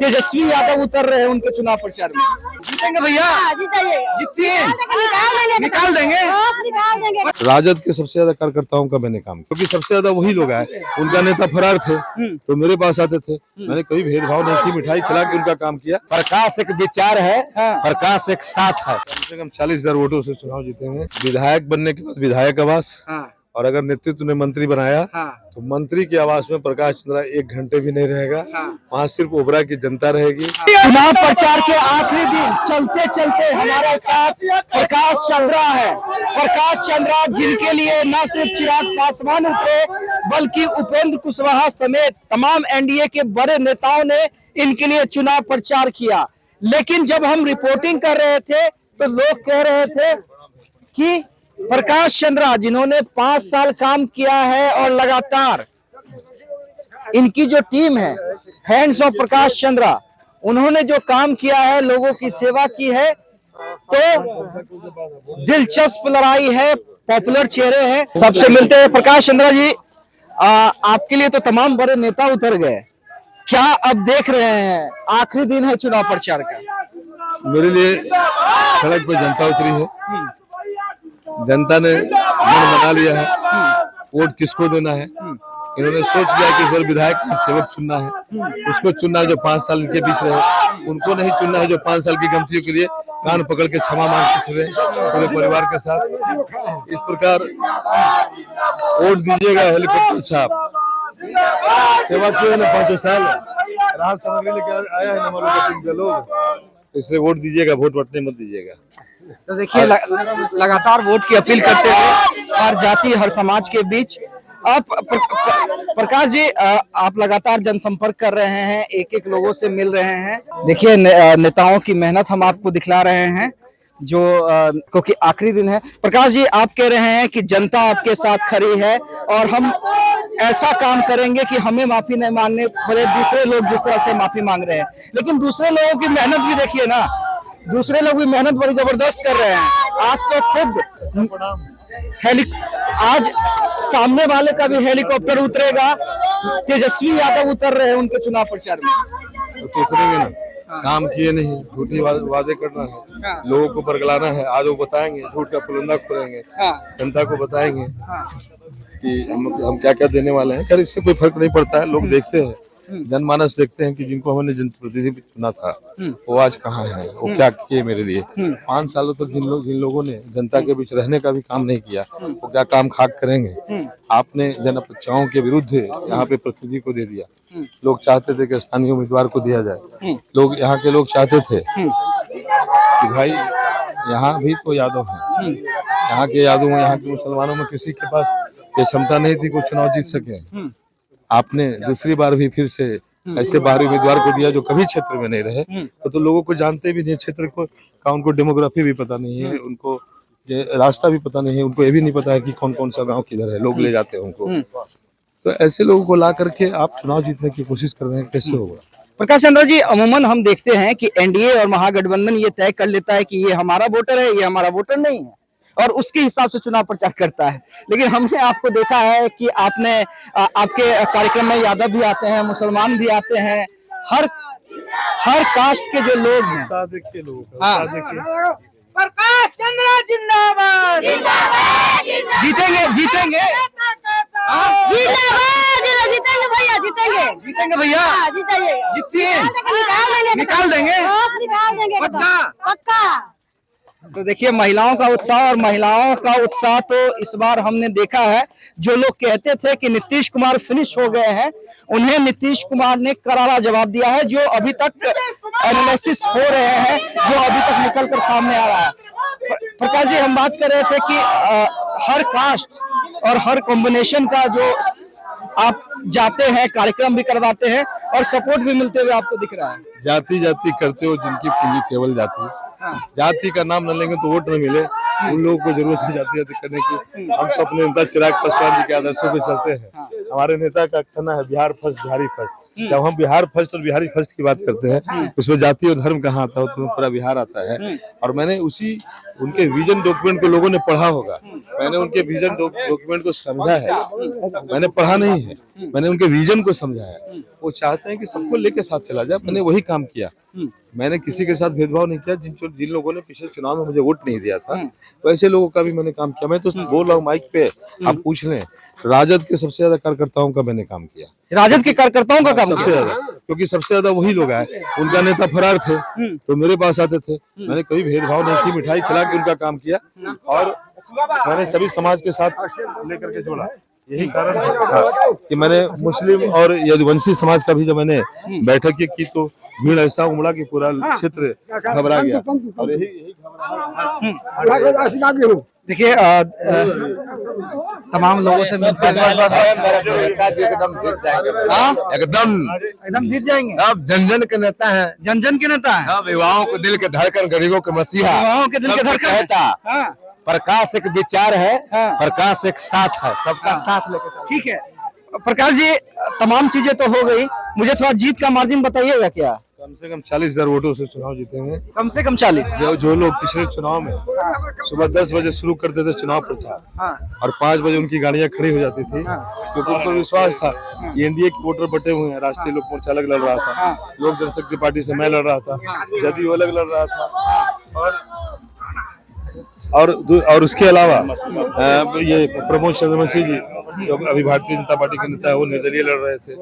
तेजस्वी यादव उतर रहे हैं उनके चुनाव प्रचार में। जीतेंगे भैया? जीतिए, निकाल देंगे। राजद के सबसे ज्यादा कार्यकर्ताओं का मैंने काम, क्योंकि सबसे ज्यादा वही लोग आए। उनका नेता फरार थे तो मेरे पास आते थे, मैंने कभी भेदभाव नहीं की, मिठाई खिला के उनका काम किया। प्रकाश एक विचार है, प्रकाश एक साथ है। कम से कम 40,000 वोटों से चुनाव जीतेंगे। विधायक बनने के बाद विधायक आवास, और अगर नेतृत्व ने मंत्री बनाया तो मंत्री के आवास में प्रकाश चंद्रा 1 घंटे भी नहीं रहेगा। वहाँ सिर्फ ओबरा की जनता रहेगी। चुनाव प्रचार के आखिरी दिन चलते चलते हमारे साथ प्रकाश चंद्रा है। प्रकाश चंद्रा जिनके लिए न सिर्फ चिराग पासवान उतरे बल्कि उपेंद्र कुशवाहा समेत तमाम एनडीए के बड़े नेताओं ने इनके लिए चुनाव प्रचार किया। लेकिन जब हम रिपोर्टिंग कर रहे थे तो लोग कह रहे थे कि प्रकाश चंद्रा जिन्होंने 5 साल काम किया है और लगातार इनकी जो टीम है हैंड्स ऑफ प्रकाश चंद्रा, उन्होंने जो काम किया है, लोगों की सेवा की है, तो दिलचस्प लड़ाई है, पॉपुलर चेहरे हैं। सबसे मिलते हैं प्रकाश चंद्रा जी। आपके लिए तो तमाम बड़े नेता उतर गए, क्या अब देख रहे हैं आखिरी दिन है चुनाव प्रचार का? मेरे लिए सड़क पर जनता उतरी है। जनता ने मन बना लिया है, वोट किसको देना है। इन्होंने सोच लिया कि इस बार विधायक का सेवक चुनना है, उसको चुनना है जो 5 साल के बीच रहे, उनको नहीं चुनना है जो 5 साल की गलतियों के लिए कान पकड़ के क्षमा मांगते थे पूरे परिवार के साथ। इस प्रकार वोट दीजिएगा हेलीकॉप्टर छाप। सेवा किए है ना 5 साल, राहत सामग्री लेके आया है हमारे लोग, इसलिए वोट दीजिएगा, वोट बटने मत दीजिएगा। तो देखिए लगातार वोट की अपील करते हुए हर जाति हर समाज के बीच आप प्रकाश जी आप लगातार जनसंपर्क कर रहे हैं, एक एक लोगों से मिल रहे हैं। देखिए नेताओं की मेहनत हम आपको दिखला रहे हैं जो क्योंकि आखिरी दिन है। प्रकाश जी आप कह रहे हैं कि जनता आपके साथ खड़ी है और हम ऐसा काम करेंगे कि हमें माफी नहीं मांगने पड़े दूसरे लोग जिस तरह से माफी मांग रहे हैं। लेकिन दूसरे लोगों की मेहनत भी देखिए ना, दूसरे लोग भी मेहनत बड़ी जबरदस्त कर रहे हैं। आज तो खुद आज सामने वाले का भी हेलीकॉप्टर उतरेगा, तेजस्वी यादव उतर रहे हैं उनके चुनाव प्रचार में। तो उतरेंगे ना, काम किए नहीं, झूठी वादे करना है, लोगों को बरगलाना है। आज वो बताएंगे, झूठ का पुलंदा खोलेंगे, जनता को बताएंगे कि हम क्या क्या देने वाले हैं। खैर इससे कोई फर्क नहीं पड़ता है, लोग देखते हैं, जनमानस देखते हैं कि जिनको हमने जनप्रतिनिधि चुना था वो आज कहाँ है, वो क्या किए मेरे लिए। 5 सालों तक जिन लोगों ने जनता के बीच रहने का भी काम नहीं किया, वो क्या काम खाक करेंगे। आपने जन अपेक्षाओं के विरुद्ध यहाँ पे प्रतिनिधि को दे दिया। लोग चाहते थे कि स्थानीय उम्मीदवार को दिया जाए, लोग यहाँ के लोग चाहते थे कि भाई यहाँ भी तो यादव है, यहाँ के यादव हैं, यहाँ के मुसलमानों में किसी के पास ये क्षमता नहीं थी कोई चुनाव जीत सके। आपने दूसरी बार भी फिर से ऐसे बाहरी उम्मीदवार को दिया जो कभी क्षेत्र में नहीं रहे, तो लोगों को जानते भी नहीं क्षेत्र को का, उनको डेमोग्राफी भी पता नहीं है, उनको रास्ता भी पता नहीं है, उनको ये भी नहीं पता है कि कौन कौन सा गांव किधर है, लोग ले जाते हैं उनको। तो ऐसे लोगों को ला करके आप चुनाव जीतने की कोशिश कर रहे हैं, कैसे होगा? प्रकाश चंद्र जी अमूमन हम देखते हैं कि एनडीए और महागठबंधन ये तय कर लेता है कि ये हमारा वोटर है, ये हमारा वोटर नहीं है, और उसके हिसाब से चुनाव प्रचार करता है। लेकिन हमने आपको देखा है कि आपके कार्यक्रम में यादव भी आते हैं, मुसलमान भी आते हैं, हर कास्ट के जो लोग हैं। प्रकाश चंद्रा जिंदाबाद, जीतेंगे जीतेंगे जीतेंगे भैया, जीतेंगे भैया, जीतिए, निकाल देंगे पक्का। तो देखिए महिलाओं का उत्साह, और महिलाओं का उत्साह तो इस बार हमने देखा है। जो लोग कहते थे कि नीतीश कुमार फिनिश हो गए हैं, उन्हें नीतीश कुमार ने करारा जवाब दिया है। जो अभी तक एनालिसिस हो रहे हैं, जो अभी तक निकल कर सामने आ रहा है। प्रकाश जी हम बात कर रहे थे कि हर कास्ट और हर कॉम्बिनेशन का जो आप जाते हैं, कार्यक्रम भी करवाते हैं और सपोर्ट भी मिलते हुए आपको दिख रहा है। जाति जाति करते हो जिनकी पूंजी केवल जाति, जाति का नाम न लेंगे तो वोट न मिले, उन लोगों को जरूरत है जाति जाति करने की। हम तो अपने नेता चिराग पासवान जी के आदर्शों पे चलते हैं। हमारे नेता का कहना है बिहार फर्स्ट, बिहारी फर्स्ट। जब हम बिहार फर्स्ट और बिहारी फर्स्ट की बात करते हैं उसमें जाति और धर्म कहाँ आता है, तो पूरा बिहार आता है। और मैंने उसी उनके विजन डॉक्यूमेंट को लोगों ने पढ़ा होगा, मैंने उनके विजन डॉक्यूमेंट को समझा है, मैंने पढ़ा नहीं है, मैंने उनके विजन को समझा है। वो चाहते हैं कि सबको लेके साथ चला जाए, मैंने वही काम किया। मैंने किसी के साथ भेदभाव नहीं किया। जिन लोगों ने पिछले चुनाव में मुझे वोट नहीं दिया था वैसे लोगों का भी मैंने काम किया। मैं तो बोल रहा हूँ माइक पे, आप पूछ लें, राजद के सबसे ज्यादा कार्यकर्ताओं का मैंने काम किया। राजद के कार्यकर्ताओं का काम सबसे ज्यादा, क्योंकि सबसे ज्यादा वही लोग आए। उनका नेता फरार थे तो मेरे पास आते थे, मैंने कभी भेदभाव नहीं की, मिठाई खिला के उनका काम किया और मैंने सभी समाज के साथ लेकर के जोड़ा। यही कारण था कि मैंने मुस्लिम और यदुवंशी समाज का भी जब मैंने बैठक की तो भीड़ ऐसा उमड़ा कि पूरा क्षेत्र घबरा गया। और यही देखिए तमाम लोगों से मिलकर एकदम जीत जाएंगे। अब जन जन के नेता है, जन जन के नेता है, युवाओं को दिल के धड़कन, गरीबों के मसीहा, युवाओं के दिल के धड़कन कहता प्रकाश एक विचार है, प्रकाश एक साथ है, सबका साथ लेकर। ठीक है प्रकाश जी, तमाम चीजें तो हो गई, मुझे थोड़ा जीत का मार्जिन बताइएगा क्या? कम से कम 40,000 वोटों से चुनाव जीतेंगे। कम से कम 40। जो लोग पिछले चुनाव में सुबह 10 बजे शुरू करते थे चुनाव प्रचार और 5 बजे उनकी गाड़ियां खड़ी हो जाती थी, क्योंकि उनको विश्वास था कि एनडीए के वोटर बटे हुए हैं। राष्ट्रीय लोक मोर्चा अलग लड़ रहा था, लोक जनशक्ति पार्टी से मैं लड़ रहा था, जदयू अलग लड़ रहा था और उसके अलावा ये प्रमोद चंद्रवंशी जी जो अभी भारतीय जनता पार्टी के नेता है, वो निर्दलीय लड़ रहे थे।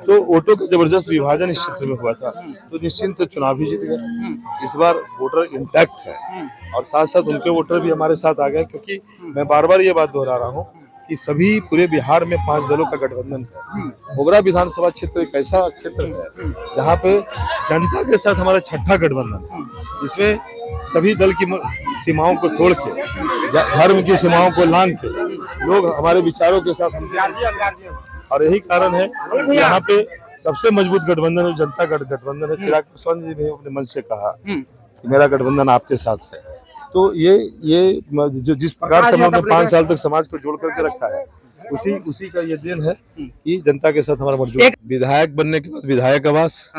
तो वोटों का जबरदस्त विभाजन इस क्षेत्र में हुआ था, तो निश्चिंत चुनाव ही जीत गए। इस बार वोटर इंटैक्ट है और साथ साथ उनके वोटर भी हमारे साथ आ गए, क्योंकि मैं बार बार ये बात दोहरा रहा हूँ कि सभी पूरे बिहार में 5 दलों का गठबंधन है। ओबरा विधानसभा क्षेत्र एक ऐसा क्षेत्र है जहाँ पे जनता के साथ हमारा छठा गठबंधन है, जिसमें सभी दल की सीमाओं को तोड़ के, धर्म की सीमाओं को लांघ के लोग हमारे विचारों के साथ, और यही कारण है यहाँ पे सबसे मजबूत गठबंधन है, जनता का गठबंधन है। चिराग पासवान जी ने अपने मन से कहा कि मेरा गठबंधन आपके साथ है। तो ये जो जिस प्रकार से हमने 5 साल तक समाज को जोड़ करके रखा है, उसी का ये देन है कि जनता के साथ हमारा मजबूत। विधायक बनने के बाद विधायक आवास,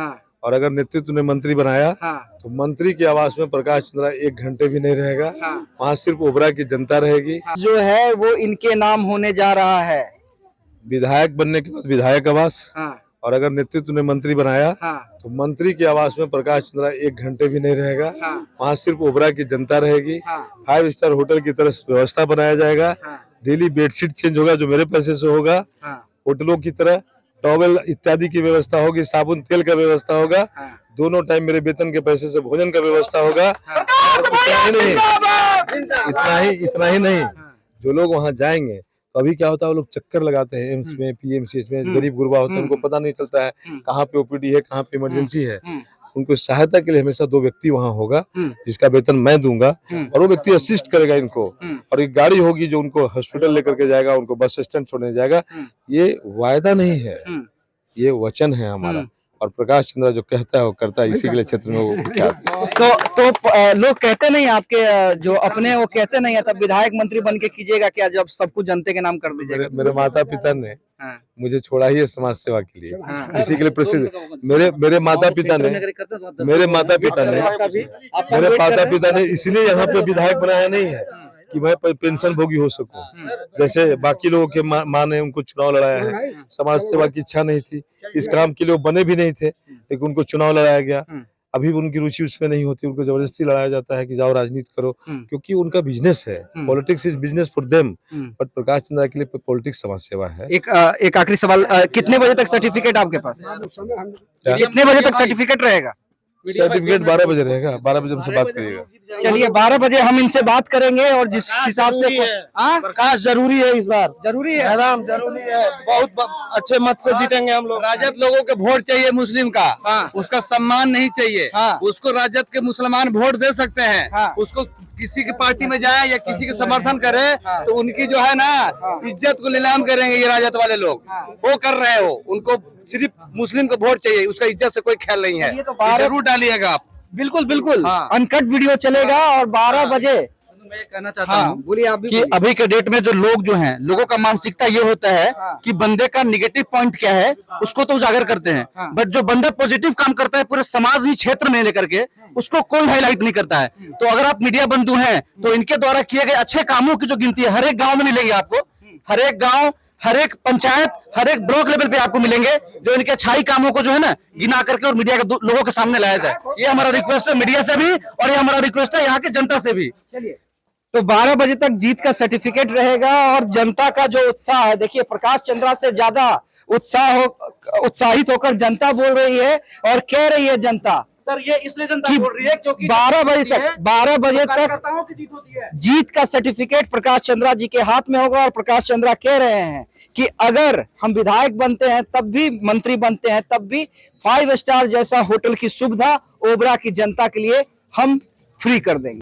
और अगर नेतृत्व ने मंत्री बनाया तो मंत्री के आवास में प्रकाश चंद्रा 1 घंटे भी नहीं रहेगा, वहाँ सिर्फ ओबरा की जनता रहेगी। जो है वो इनके नाम होने जा रहा है। विधायक बनने के बाद विधायक आवास, और अगर नेतृत्व ने मंत्री बनाया तो मंत्री के आवास में प्रकाश चंद्रा 1 घंटे भी नहीं रहेगा, वहाँ सिर्फ ओबरा की जनता रहेगी। 5 स्टार होटल की तरह व्यवस्था बनाया जाएगा, डेली बेडशीट चेंज होगा जो मेरे पैसे से होगा, होटलों की तरह टॉवेल इत्यादि की व्यवस्था होगी, साबुन तेल का व्यवस्था होगा, दोनों टाइम मेरे वेतन के पैसे से भोजन का व्यवस्था होगा। इतना ही नहीं, जो लोग वहाँ जाएंगे तो अभी क्या होता है, वो लोग चक्कर लगाते हैं एम्स में, पीएमसीएच में, गरीब गुरबा होते हैं, उनको पता नहीं चलता है कहाँ पे ओपीडी है, कहाँ पे इमरजेंसी है। उनको सहायता के लिए हमेशा 2 व्यक्ति वहाँ होगा, जिसका वेतन मैं दूंगा, और वो व्यक्ति असिस्ट करेगा इनको, और एक गाड़ी होगी जो उनको हॉस्पिटल लेकर के जाएगा, उनको बस स्टैंड छोड़ने जाएगा। ये वायदा नहीं है, ये वचन है हमारा, और प्रकाश चंद्रा जो कहता है वो करता है, इसी के लिए क्षेत्र में वो विख्यात है। तो लोग कहते नहीं आपके जो अपने, वो कहते नहीं है तब विधायक मंत्री बन के कीजिएगा क्या, जब सब कुछ जनता के नाम कर दीजिएगा? मेरे माता पिता ने मुझे छोड़ा ही है समाज सेवा के लिए, इसी के लिए प्रसिद्ध। मेरे माता पिता ने इसलिए यहाँ पे विधायक बनाया नहीं है कि मैं पेंशन भोगी हो सकूं, जैसे बाकी लोगों के माँ ने उनको चुनाव लड़ाया है। समाज सेवा की इच्छा नहीं थी, इस काम के लिए वो बने भी नहीं थे, लेकिन उनको चुनाव लड़ाया गया। अभी उनकी रुचि उसमें नहीं होती, उनको जबरदस्ती लड़ाया जाता है कि जाओ राजनीति करो, क्योंकि उनका बिजनेस है। Politics is business for them, but Prakash Chandra के लिए पॉलिटिक्स समाज सेवा है। एक आखिरी सवाल, कितने बजे तक सर्टिफिकेट आपके पास? कितने बजे तक सर्टिफिकेट रहेगा? सर्टिफिकेट 12 बजे रहेगा, 12 बजे हमसे बात करिएगा। चलिए 12 बजे हम इनसे बात करेंगे, और जिस हिसाब से प्रकाश जरूरी है, इस बार जरूरी है, मैडम जरूरी है, बहुत अच्छे मत से जीतेंगे हम लोग। राजद लोगों के वोट चाहिए, मुस्लिम का उसका सम्मान नहीं चाहिए। उसको राजद के मुसलमान वोट दे सकते हैं, उसको किसी की पार्टी में जाए या किसी के समर्थन करे तो उनकी जो है ना इज्जत को नीलाम करेंगे ये राजद वाले लोग, वो कर रहे हो। उनको सिर्फ मुस्लिम को वोट चाहिए, उसका इज्जत से कोई ख्याल नहीं है। ये तो जरूर डालिएगा आप। बिल्कुल अनकट वीडियो चलेगा, और 12 बजे मैं ये कहना चाहता हाँ हूँ बोलिए आप भी कि अभी के डेट में जो लोग जो हैं, लोगों का मानसिकता ये होता है कि बंदे का निगेटिव पॉइंट क्या है उसको तो उजागर करते हैं, बट जो बंदा पॉजिटिव काम करता है पूरे समाज ही क्षेत्र में लेकर के उसको कोई हाईलाइट नहीं करता है। तो अगर आप मीडिया बंधु हैं तो इनके द्वारा किए गए अच्छे कामों की जो गिनती है हर एक गाँव में मिलेगी आपको, हर एक गाँव, हर एक पंचायत, हर एक ब्लॉक लेवल पे आपको मिलेंगे जो इनके अच्छाई कामों को जो है ना गिना करके और मीडिया के लोगों के सामने लाया जाए। ये हमारा रिक्वेस्ट है मीडिया से भी और ये हमारा रिक्वेस्ट है यहाँ की जनता से भी। चलिए तो 12 बजे तक जीत का सर्टिफिकेट रहेगा और जनता का जो उत्साह है, देखिए प्रकाश चंद्रा से ज्यादा उत्साहित होकर जनता बोल रही है और कह रही है जनता सर ये इसलिए जनता बोल रही है क्योंकि 12 बजे तक कार्यकर्ताओं की जीत होती है। जीत का सर्टिफिकेट प्रकाश चंद्रा जी के हाथ में होगा और प्रकाश चंद्रा कह रहे हैं कि अगर हम विधायक बनते हैं तब भी, मंत्री बनते हैं तब भी 5 स्टार जैसा होटल की सुविधा ओबरा की जनता के लिए हम फ्री कर देंगे।